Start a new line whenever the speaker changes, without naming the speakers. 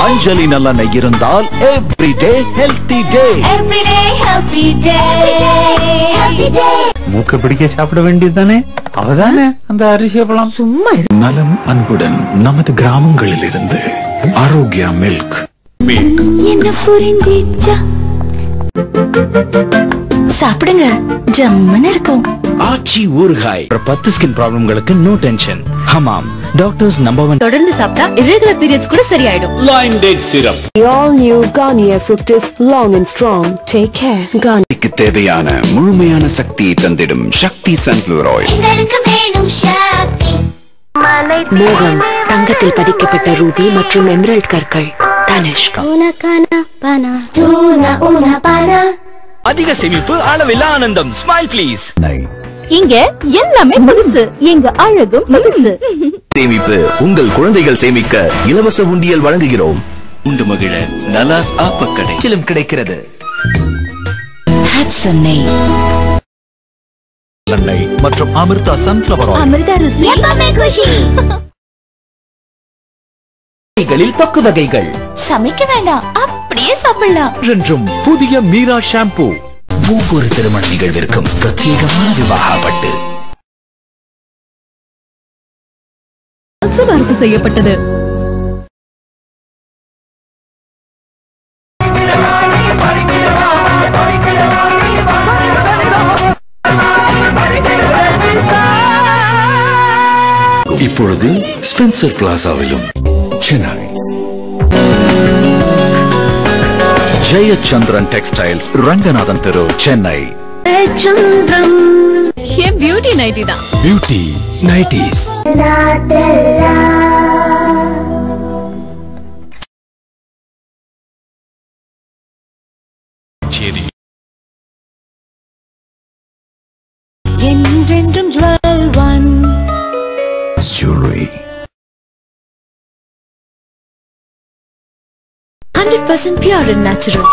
அஞ்சலி நல்லெண்ணெய் இருந்தால் everyday healthy டே.
மூக்க பிடிக்க சாப்பிட வேண்டியதுதானே, அவதானே அந்த அரிசி பழம்.
சும்மா
நலம் அன்புடன் நமது கிராமங்களில் இருந்து ஆரோக்கியா மில்க்.
என்ன புரிஞ்சிச்சா? சாப்பிடுங்க, ஜம்மன் இருக்கும்.
ஆச்சி ஊறுகாய்.
10 ஸ்கின் ப்ராப்ளம்களுக்கு no tension. Hamam doctors number 1.
தொடர்ந்து சாப்பிட்டா irregular periods கூட சரியாயிடும்.
Lion date syrup.
The all new Garnier Fructis long and strong. Take care.
Garnierக்கு தேவையான முழுமையான சக்தியை தந்திடும் சக்தி சன்ஃப்ளவர் ஆயில்.
மோகம் தங்கத்தில் பதிக்கப்பட்ட ரூபி மற்றும் எமரல்ட் கற்கள். தனிஷ்க்.
அதிக சேமிப்பு, அளவில்லா ஆனந்தம். Smile please.
இங்க எல்லாமே புதுசு, எங்க அழகும் புதுசு.
சேமிப்பு, உங்கள் குழந்தைகள் சேமிக்க இலவச உண்டியல் வழங்குகிறோம்.
உண்டு மகிழ நலாஸ் ஆப்பக்கடை கிடைக்கிறது.
ஹட்சன் நெய்
மற்றும் அமிர்தா சன்ஃப்ளவர் ஆயில்.
அமிர்தா ருசி எப்பவுமே குஷி.
தொக்கு வகைகள்
சமைக்க வேண்டாம், அப்படியே சாப்பிடலாம்.
என்றும் புதிய மீரா ஷாம்பூ. ஒவ்வொரு திருமண நிகழ்விற்கும் பிரத்யேகமான விவாக பட்டு
சிபாரிசு செய்யப்பட்டது.
இப்பொழுது ஸ்பென்சர் பிளாசாவிலும்.
சென்னை
ஜெயச்சந்திரன் டெக்ஸ்டைல்ஸ், ரங்கநாதன் தெரு, சென்னை.
பியூட்டி நைட்டி தான்.
Beauty nighties.
என்றென்றும் jewel one
jewelry.
100% pure and natural.